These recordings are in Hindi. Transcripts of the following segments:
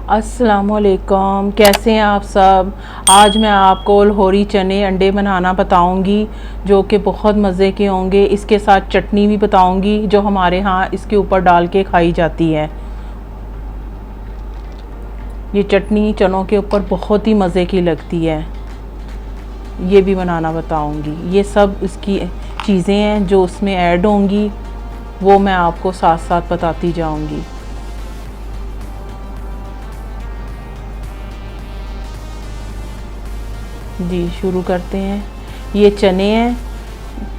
अस्सलामुअलैकुम, कैसे हैं आप सब। आज मैं आपको लाहौरी चने अंडे बनाना बताऊंगी जो कि बहुत मज़े के होंगे। इसके साथ चटनी भी बताऊंगी जो हमारे यहाँ इसके ऊपर डाल के खाई जाती है। ये चटनी चनों के ऊपर बहुत ही मज़े की लगती है। ये भी बनाना बताऊंगी। ये सब इसकी चीज़ें हैं जो उसमें ऐड होंगी, वो मैं आपको साथ साथ बताती जाऊंगी। जी शुरू करते हैं। ये चने हैं,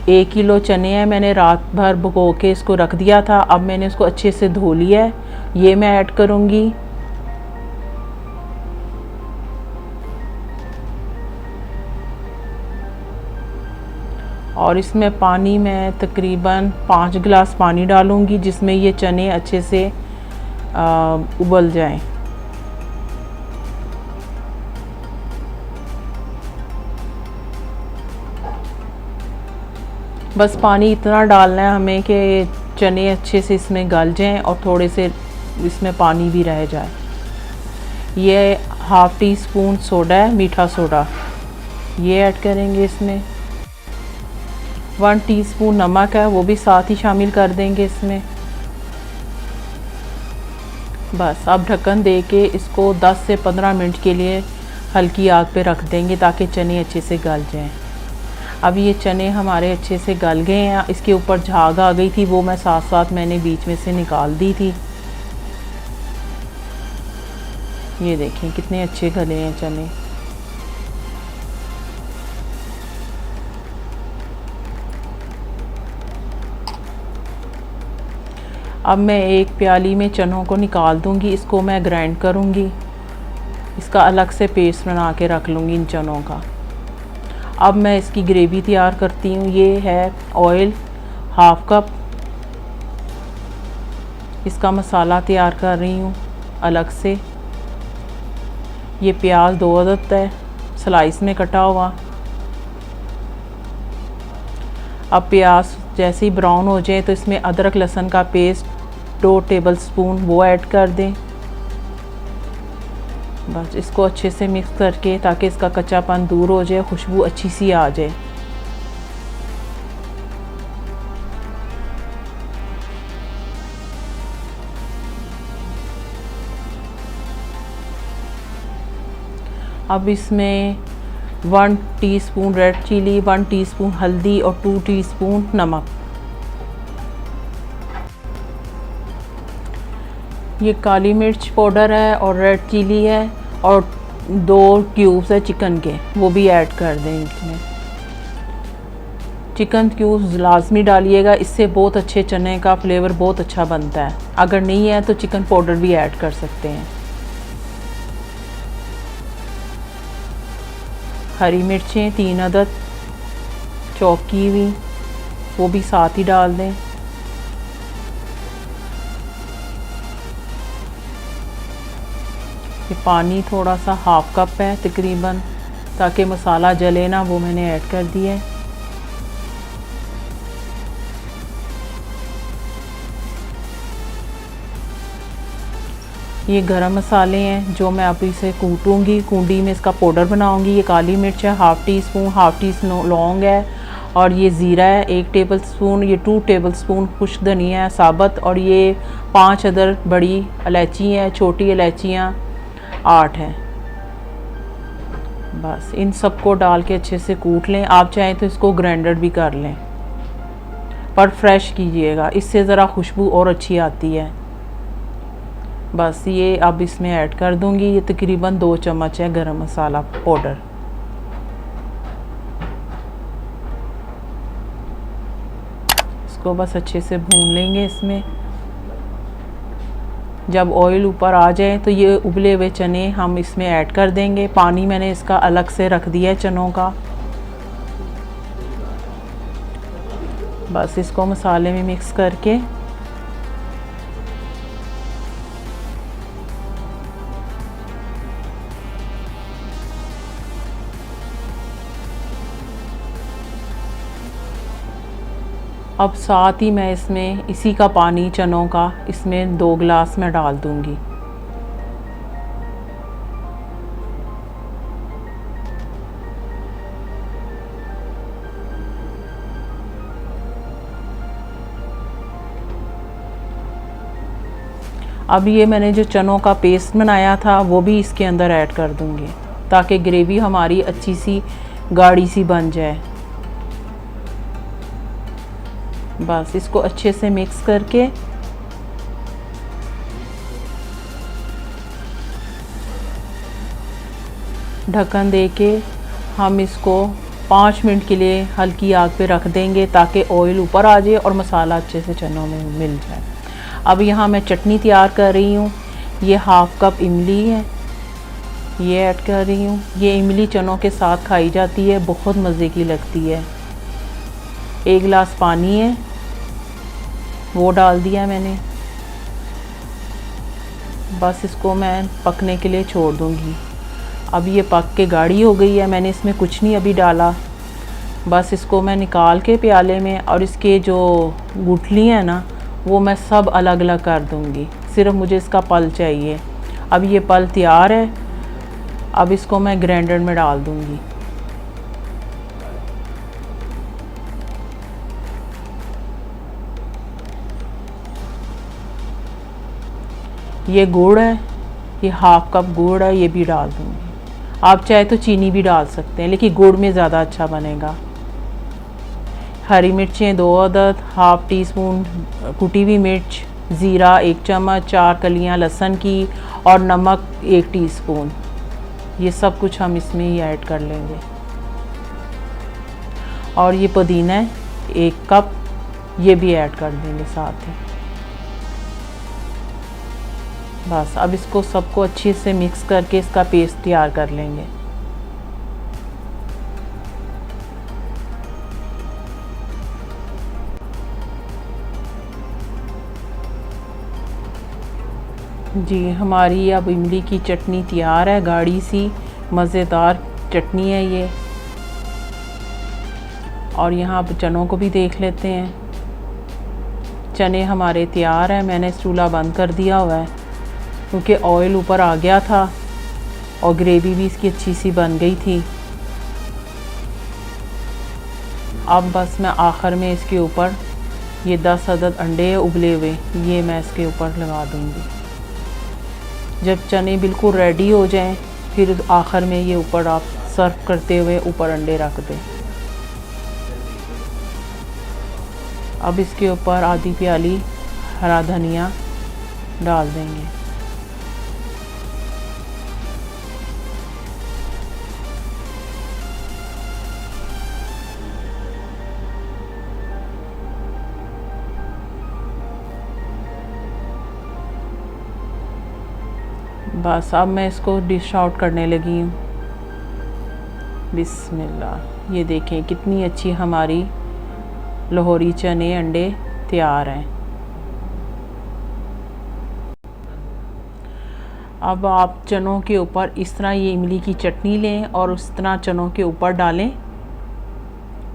1 किलो चने हैं। मैंने रात भर भिगो के इसको रख दिया था। अब मैंने इसको अच्छे से धो लिया है। ये मैं ऐड करूँगी। और इसमें पानी मैं तकरीबन 5 गिलास पानी डालूँगी जिसमें ये चने अच्छे से उबल जाएं। बस पानी इतना डालना है हमें कि चने अच्छे से इसमें गल जाएं और थोड़े से इसमें पानी भी रह जाए। ये हाफ़ टी स्पून सोडा है, मीठा सोडा, ये ऐड करेंगे। इसमें 1 टीस्पून नमक है, वो भी साथ ही शामिल कर देंगे इसमें। बस अब ढक्कन दे के इसको 10 से 15 मिनट के लिए हल्की आग पे रख देंगे ताकि चने अच्छे से गल जाएं। अब ये चने हमारे अच्छे से गल गए हैं। इसके ऊपर झाग आ गई थी, वो मैं साथ साथ मैंने बीच में से निकाल दी थी। ये देखें कितने अच्छे गले हैं चने। अब मैं एक प्याली में चनों को निकाल दूंगी। इसको मैं ग्राइंड करूंगी। इसका अलग से पेस्ट बना के रख लूँगी इन चनों का। अब मैं इसकी ग्रेवी तैयार करती हूँ। ये है ऑयल 1/2 कप। इसका मसाला तैयार कर रही हूँ अलग से। ये प्याज 2 अदद है, स्लाइस में कटा हुआ। अब प्याज जैसे ही ब्राउन हो जाए तो इसमें अदरक लहसुन का पेस्ट 2 टेबलस्पून वो ऐड कर दें। बस इसको अच्छे से मिक्स करके ताकि इसका कच्चापन दूर हो जाए, खुशबू अच्छी सी आ जाए। अब इसमें 1 टीस्पून रेड चिली, 1 टीस्पून हल्दी और 2 टीस्पून नमक। ये काली मिर्च पाउडर है और रेड चिली है और 2 क्यूब्स है चिकन के, वो भी ऐड कर दें इसमें। चिकन क्यूब्स लाजमी डालिएगा, इससे बहुत अच्छे चने का फ्लेवर बहुत अच्छा बनता है। अगर नहीं है तो चिकन पाउडर भी ऐड कर सकते हैं। हरी मिर्चें 3 अदद चॉप की हुई, वो भी साथ ही डाल दें। ये पानी थोड़ा सा 1/2 कप है तकरीबन, ताकि मसाला जले ना, वो मैंने ऐड कर दिया है। ये गरम मसाले हैं जो मैं अभी से कूटूँगी, कूंडी में इसका पाउडर बनाऊँगी। ये काली मिर्च है 1/2 टीस्पून, 1/2 टीस्पून लौंग है और ये ज़ीरा है 1 टेबलस्पून। ये 2 टेबलस्पून खुश्क धनिया है साबुत और ये 5 अदर बड़ी इलायची हैं, छोटी इलायचियाँ 8 हैं। बस इन सबको डाल के अच्छे से कूट लें। आप चाहें तो इसको ग्राइंडर भी कर लें, पर फ्रेश कीजिएगा, इससे ज़रा खुशबू और अच्छी आती है। बस ये अब इसमें ऐड कर दूंगी। ये तकरीबन 2 चम्मच है गरम मसाला पाउडर। इसको बस अच्छे से भून लेंगे इसमें। जब ऑयल ऊपर आ जाए तो ये उबले हुए चने हम इसमें ऐड कर देंगे। पानी मैंने इसका अलग से रख दिया है चनों का। बस इसको मसाले में मिक्स करके अब साथ ही मैं इसमें इसी का पानी चनों का इसमें 2 गिलास में डाल दूंगी। अब ये मैंने जो चनों का पेस्ट बनाया था वो भी इसके अंदर ऐड कर दूँगी ताकि ग्रेवी हमारी अच्छी सी गाढ़ी सी बन जाए। बस इसको अच्छे से मिक्स करके ढक्कन दे के हम इसको 5 मिनट के लिए हल्की आग पे रख देंगे ताकि ऑयल ऊपर आ जाए और मसाला अच्छे से चनों में मिल जाए। अब यहाँ मैं चटनी तैयार कर रही हूँ। ये हाफ कप इमली है, ये ऐड कर रही हूँ। ये इमली चनों के साथ खाई जाती है, बहुत मज़े की लगती है। 1 गिलास पानी है, वो डाल दिया मैंने। बस इसको मैं पकने के लिए छोड़ दूँगी। अब ये पक के गाढ़ी हो गई है, मैंने इसमें कुछ नहीं अभी डाला। बस इसको मैं निकाल के प्याले में, और इसके जो गुठली हैं ना वो मैं सब अलग अलग कर दूँगी। सिर्फ मुझे इसका पल चाहिए। अब ये पल तैयार है, अब इसको मैं ग्राइंडर में डाल दूँगी। ये गुड़ है, ये हाफ कप गुड़ है, ये भी डाल दूँगी। आप चाहे तो चीनी भी डाल सकते हैं, लेकिन गुड़ में ज़्यादा अच्छा बनेगा। हरी मिर्चें 2 अदद, हाफ टी स्पून कुटी हुई मिर्च, ज़ीरा 1 चम्मच, 4 कलियां लहसुन की, और नमक 1 टीस्पून। ये सब कुछ हम इसमें ही ऐड कर लेंगे। और ये पुदीना 1 कप, ये भी ऐड कर देंगे साथ ही। बस अब इसको सबको अच्छे से मिक्स करके इसका पेस्ट तैयार कर लेंगे। जी हमारी अब इमली की चटनी तैयार है, गाढ़ी सी मज़ेदार चटनी है ये। और यहाँ अब चनों को भी देख लेते हैं। चने हमारे तैयार हैं, मैंने चूल्हा बंद कर दिया हुआ है क्योंकि ऑयल ऊपर आ गया था और ग्रेवी भी इसकी अच्छी सी बन गई थी। अब बस मैं आखिर में इसके ऊपर ये 10 अदद अंडे उबले हुए, ये मैं इसके ऊपर लगा दूँगी। जब चने बिल्कुल रेडी हो जाएं, फिर आखिर में ये ऊपर आप सर्व करते हुए ऊपर अंडे रख दें। अब इसके ऊपर आधी प्याली हरा धनिया डाल देंगे। बस अब मैं इसको डिश आउट करने लगी हूँ। बिस्मिल्लाह। ये देखें कितनी अच्छी हमारी लाहौरी चने अंडे तैयार हैं। अब आप चनों के ऊपर इस तरह ये इमली की चटनी लें और उस तरह चनों के ऊपर डालें।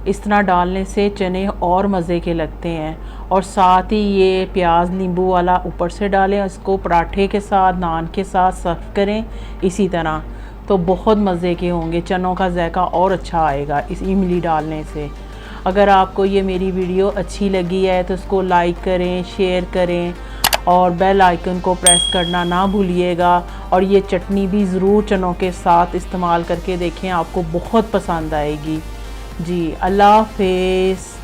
इस तरह डालने से चने और मज़े के लगते हैं। और साथ ही ये प्याज नींबू वाला ऊपर से डालें, इसको पराठे के साथ नान के साथ सर्व करें इसी तरह, तो बहुत मज़े के होंगे। चनों का जायका और अच्छा आएगा इस इमली डालने से। अगर आपको ये मेरी वीडियो अच्छी लगी है तो इसको लाइक करें, शेयर करें और बेल आइकन को प्रेस करना ना भूलिएगा। और ये चटनी भी ज़रूर चनों के साथ इस्तेमाल करके देखें, आपको बहुत पसंद आएगी। जी अल्लाह हाफ़िज़।